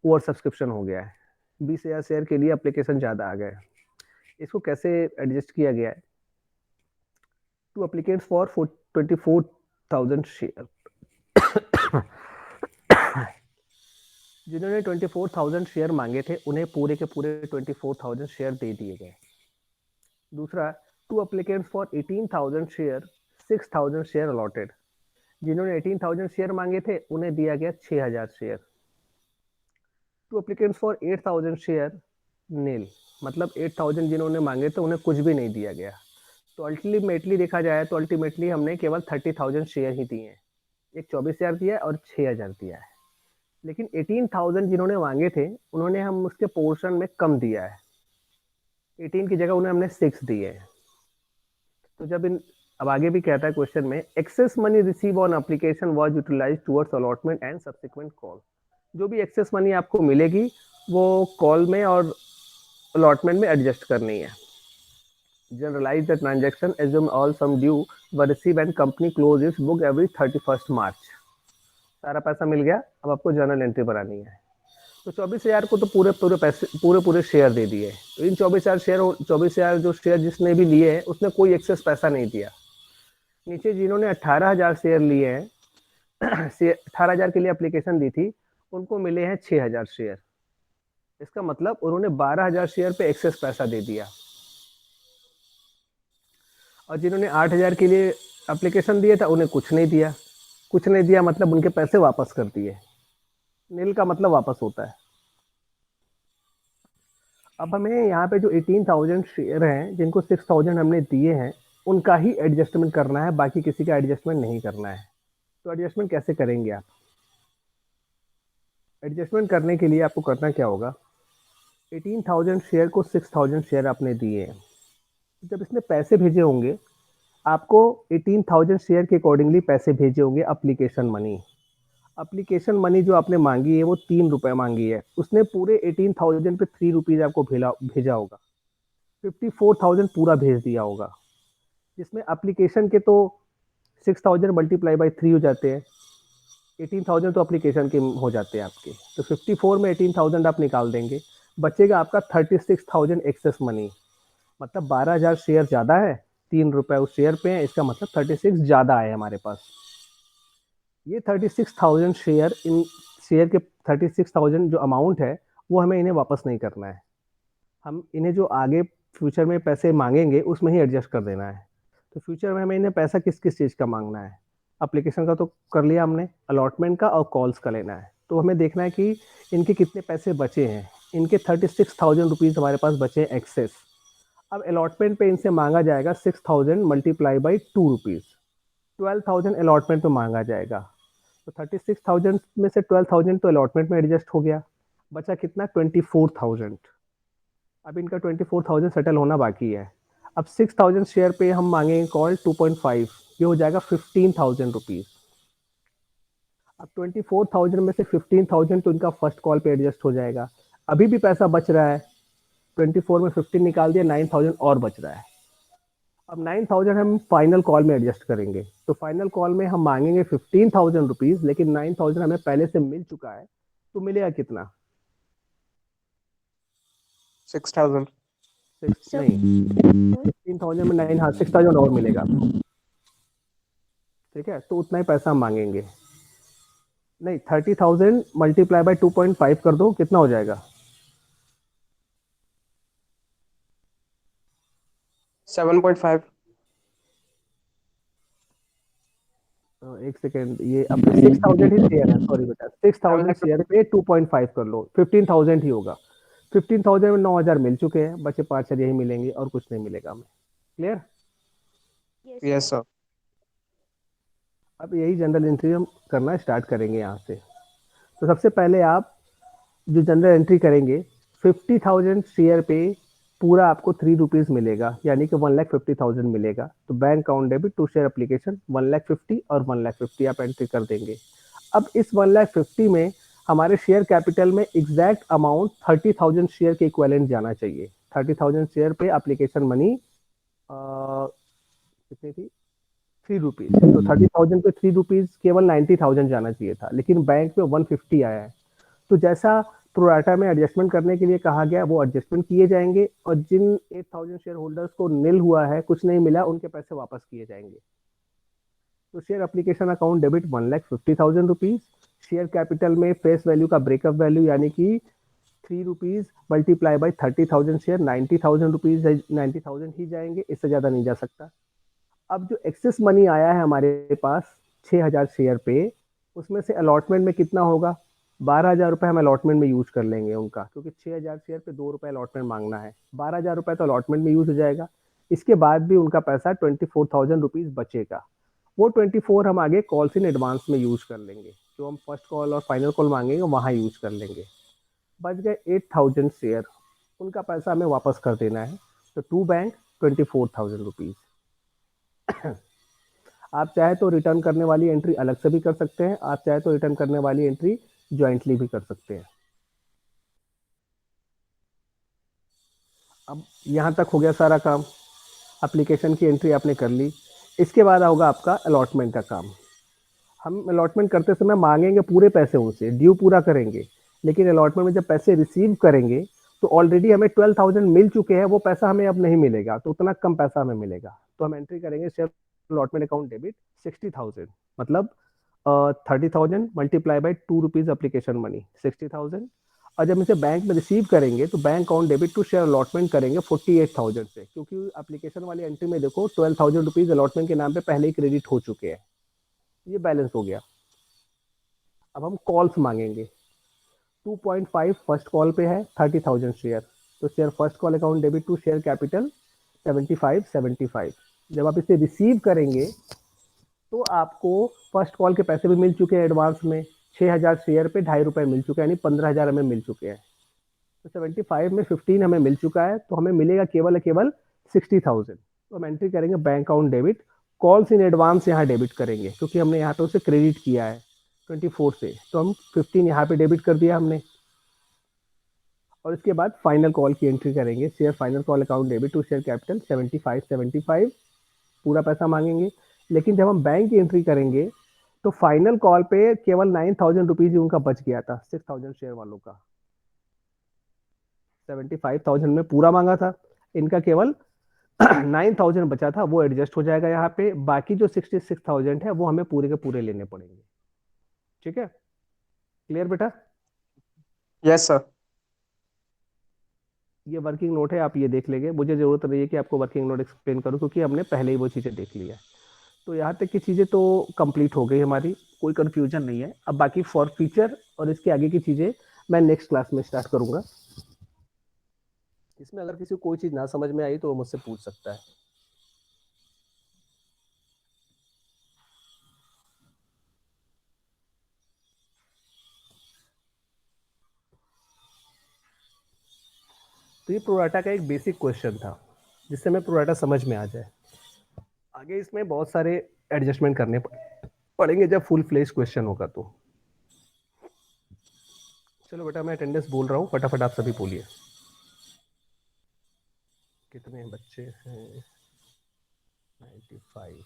ओवर सब्सक्रिप्शन हो गया है। 20,000 शेयर के लिए एप्लीकेशन ज़्यादा आ गया है। इसको कैसे एडजस्ट किया गया है? To applicants for 24,000 share. जिन्होंने 24,000 शेयर मांगे थे उन्हें पूरे के पूरे 24,000 शेयर दे दिए गए। दूसरा, two applicants for 18,000 share, 6,000 share allotted. जिन्होंने 18,000 शेयर मांगे थे उन्हें दिया गया 6,000 share. Two applicants for 8,000 share, nil, मतलब 8,000 जिन्होंने मांगे थे उन्हें कुछ भी नहीं दिया गया। तो अल्टीमेटली देखा जाए तो अल्टीमेटली हमने केवल 30,000 शेयर ही दिए हैं। एक 24,000 दिया है और 6,000 दिया है। लेकिन 18,000 जिन्होंने मांगे थे उन्होंने हम उसके पोर्शन में कम दिया है। 18 की जगह उन्हें हमने 6 दिए हैं। तो जब इन, अब आगे भी कहता है क्वेश्चन में, excess money receive on application was utilised towards allotment and subsequent call. जो भी एक्सेस मनी आपको मिलेगी वो कॉल में और अलॉटमेंट में एडजस्ट करनी है। Journalise the transaction assume all sum due were receive and company close its book every 31 March. सारा पैसा मिल गया, अब आपको जर्नल एंट्री बनानी है। तो 24,000 को तो पूरे पूरे पैसे, पूरे पूरे शेयर दे दिए। तो इन 24,000 जो शेयर जिसने भी लिए हैं उसने कोई एक्सेस पैसा नहीं दिया। नीचे जिन्होंने 18,000 शेयर लिए हैं 18,000 के लिए एप्लीकेशन दी थी, उनको मिले हैं 6,000 शेयर। इसका मतलब उन्होंने 12,000 शेयर पे एक्सेस पैसा दे दिया। और जिन्होंने 8,000 के लिए एप्लीकेशन दिया था उन्हें कुछ नहीं दिया। कुछ नहीं दिया मतलब उनके पैसे वापस कर दिए। नील का मतलब वापस होता है। अब हमें यहाँ पे जो 18,000 शेयर हैं जिनको 6,000 हमने दिए हैं उनका ही एडजस्टमेंट करना है, बाकी किसी का एडजस्टमेंट नहीं करना है। तो एडजस्टमेंट कैसे करेंगे आप? एडजस्टमेंट करने के लिए आपको करना क्या होगा? 18,000 शेयर को 6,000 शेयर आपने दिए हैं। जब इसने पैसे भेजे होंगे आपको 18,000 शेयर के अकॉर्डिंगली पैसे भेजे होंगे एप्लीकेशन मनी। एप्लीकेशन मनी जो आपने मांगी है वो ₹3 मांगी है, उसने पूरे 18,000 पे ₹3 आपको भेजा होगा। 54,000 पूरा भेज दिया होगा, जिसमें एप्लीकेशन के तो 6,000 मल्टीप्लाई बाई 3 हो जाते हैं, 18,000 तो एप्लीकेशन के हो जाते हैं आपके। तो 54 में 18,000 आप निकाल देंगे, बचेगा आपका 36,000 एक्सेस मनी। मतलब 12,000 शेयर ज़्यादा है, ₹3 उस शेयर पे है, इसका मतलब 36 ज़्यादा आए हमारे पास। ये 36,000 शेयर, इन शेयर के 36,000 जो अमाउंट है वो हमें इन्हें वापस नहीं करना है। हम इन्हें जो आगे फ्यूचर में पैसे मांगेंगे उसमें ही एडजस्ट कर देना है। तो फ्यूचर में हमें इन्हें पैसा किस किस चीज़ का मांगना है? एप्लीकेशन का तो कर लिया हमने, अलॉटमेंट का और कॉल्स का लेना है। तो हमें देखना है कि इनके कितने पैसे बचे हैं। इनके 36,000 रुपीज़ हमारे पास बचे हैं एक्सेस। अब अलॉटमेंट पे इनसे मांगा जाएगा 6,000 मल्टीप्लाई बाई ₹2, 12,000 अलॉटमेंट पे मांगा जाएगा। तो 36,000 में से 12,000 तो अलॉटमेंट में एडजस्ट हो गया, बचा कितना? 24,000। अब इनका 24,000 सेटल होना बाकी है। अब 6,000 शेयर पे हम मांगेंगे कॉल 2.5, ये हो जाएगा 15,000 रुपीज़। अब 24,000 में से 15,000 तो इनका फर्स्ट कॉल पे एडजस्ट हो जाएगा। अभी भी पैसा बच रहा है, 24 में 15 निकाल दिया, 9,000 और बच रहा है। अब 9,000 हम फाइनल कॉल में एडजस्ट करेंगे। तो फाइनल कॉल में हम मांगेंगे 15,000 रुपीज़, लेकिन 9,000 हमें पहले से मिल चुका है, तो मिलेगा कितना? 6,000। नहीं, 15,000 में 9, हाँ 6,000 और मिलेगा आपको। ठीक है, तो उतना ही पैसा हम मांगेंगे। नहीं, 30,000 मल्टीप्लाई बाय 2.5 कर दो, कितना हो जाएगा? 7.5। एक सेकेंड, ये अब 6,000 ही शेयर है, सॉरी बेटा, 6,000 शेयर पे 2.5 कर लो, 15,000 ही होगा। 15,000 में 9,000 मिल चुके हैं, बचे 5,000 यही मिलेंगे और कुछ नहीं मिलेगा हमें। Clear? Yes, Yes, sir. sir. अब यही जनरल एंट्री हम करना स्टार्ट करेंगे यहाँ से। तो सबसे पहले आप जो जनरल एंट्री करेंगे, 50,000 शेयर पे पूरा आपको 3 रुपीज़ मिलेगा, यानी कि 1,50,000 मिलेगा। तो bank account debit to share application 1,50,000 और 1,50,000 आप एंट्री कर देंगे। अब इस 1,50,000 में हमारे शेयर कैपिटल में एग्जैक्ट अमाउंट 30,000 शेयर के इक्विवेलेंट जाना चाहिए। 30,000 शेयर पे एप्लीकेशन मनी कितनी थी? 3 रुपीज़। तो 30,000 पे 3 रुपीज़ केवल 90,000 जाना चाहिए था, लेकिन बैंक पे 150 आया है। तो जैसा प्रोराटा में एडजस्टमेंट करने के लिए कहा गया, वो एडजस्टमेंट किए जाएंगे और जिन 8,000 शेयर होल्डर्स को निल हुआ है, कुछ नहीं मिला, उनके पैसे वापस किए जाएंगे। तो share application account debit 1,50,000 rupees, share capital में फेस वैल्यू का ब्रेकअप वैल्यू यानी कि 3 rupees multiply by 30,000 share 90,000 rupees, 90,000 ही जाएंगे, इससे ज्यादा नहीं जा सकता। अब जो एक्सेस मनी आया है हमारे पास 6,000 शेयर पे, उसमें से अलॉटमेंट में कितना होगा? 12,000 रुपये हम अलॉटमेंट में यूज कर लेंगे उनका, क्योंकि 6,000 शेयर पे 2 रुपये अलॉटमेंट मांगना है। 12,000 रुपये तो अलॉटमेंट में यूज हो जाएगा। इसके बाद भी उनका पैसा 24,000 रुपीज बचेगा। वो 24 हम आगे कॉल्स इन एडवांस में यूज कर लेंगे, जो हम फर्स्ट कॉल और फाइनल कॉल मांगेंगे वहां यूज कर लेंगे। बच गए 8,000 शेयर, उनका पैसा हमें वापस कर देना है। तो टू बैंक 24,000 रुपीज। आप चाहे तो रिटर्न करने वाली एंट्री अलग से भी कर सकते हैं, आप चाहे तो रिटर्न करने वाली एंट्री ज्वाइंटली भी कर सकते हैं। अब यहाँ तक हो गया सारा काम। एप्लीकेशन की एंट्री आपने कर ली। इसके बाद होगा आपका अलॉटमेंट का काम। हम अलॉटमेंट करते समय मांगेंगे पूरे पैसे उनसे, ड्यू पूरा करेंगे, लेकिन अलॉटमेंट में जब पैसे रिसीव करेंगे तो ऑलरेडी हमें 12,000 मिल चुके हैं, वो पैसा हमें अब नहीं मिलेगा, तो उतना कम पैसा हमें मिलेगा। तो हम एंट्री करेंगे शेयर अलॉटमेंट अकाउंट डेबिट 60,000, मतलब 30,000 multiply by 2 rupees application money 60,000। और जब इसे बैंक में रिसीव करेंगे तो bank account debit to share allotment करेंगे 48,000 से, क्योंकि एप्लीकेशन वाली एंट्री में देखो 12,000 रुपीज अलॉटमेंट के नाम पे पहले ही क्रेडिट हो चुके हैं। ये बैलेंस हो गया। अब हम कॉल्स मांगेंगे। 2.5 फर्स्ट कॉल पे है 30,000 शेयर, तो share first call account debit to share capital 75 जब आप इसे रिसीव करेंगे तो आपको फर्स्ट कॉल के पैसे भी मिल चुके हैं एडवांस में। 6,000 शेयर पे 2.5 रुपए मिल चुके हैं, यानी 15,000 हमें मिल चुके हैं। तो 75 में 15 हमें मिल चुका है, तो हमें मिलेगा केवल 60,000। तो हम एंट्री करेंगे bank account debit, calls in advance यहाँ डेबिट करेंगे, क्योंकि हमने यहाँ पे उसे क्रेडिट किया है 24 से, तो हम 15 यहाँ पे डेबिट कर दिया हमने। और इसके बाद फाइनल कॉल की एंट्री करेंगे, share final call account debit to share capital 75 पूरा पैसा मांगेंगे। लेकिन जब हम बैंक की एंट्री करेंगे तो फाइनल कॉल पे केवल 9,000 रुपीज ही उनका बच गया था, 6,000 शेयर वालों का। 75,000 में पूरा मांगा था, इनका केवल 9,000 बचा था, वो एडजस्ट हो जाएगा यहाँ पे। बाकी जो 66,000 है वो हमें पूरे के पूरे लेने पड़ेंगे। ठीक है? क्लियर बेटा? Yes, sir. ये वर्किंग नोट है, आप ये देख लेंगे, मुझे जरूरत नहीं है कि आपको वर्किंग नोट एक्सप्लेन करूं, क्योंकि हमने पहले ही वो चीजें देख ली है। तो यहाँ तक की चीजें तो कंप्लीट हो गई हमारी, कोई कंफ्यूजन नहीं है। अब बाकी फॉर फ्यूचर और इसके आगे की चीजें मैं नेक्स्ट क्लास में स्टार्ट करूंगा। इसमें अगर किसी को कोई चीज ना समझ में आई तो वो मुझसे पूछ सकता है। तो ये प्रोराटा का एक बेसिक क्वेश्चन था, जिससे हमें प्रोराटा समझ में आ जाए। आगे इसमें बहुत सारे एडजस्टमेंट करने पड़ेंगे जब फुल फ्लेज क्वेश्चन होगा तो। चलो बेटा, मैं अटेंडेंस बोल रहा हूँ, फटाफट आप सभी बोलिए। कितने बच्चे हैं? 95।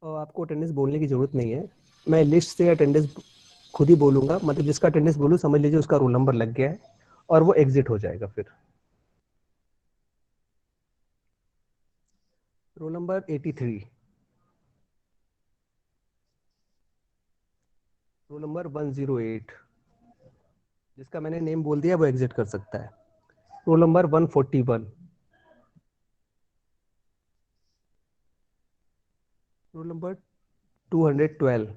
और आपको अटेंडेंस बोलने की जरूरत नहीं है, मैं लिस्ट से अटेंडेंस खुद ही बोलूंगा। मतलब जिसका अटेंडेंस बोलूँ समझ लीजिए उसका रोल नंबर लग गया है और वो एग्जिट हो जाएगा। फिर रोल नंबर 83, रोल नंबर 108, जिसका मैंने नेम बोल दिया वो एग्जिट कर सकता है। Roll number 141, roll number 212।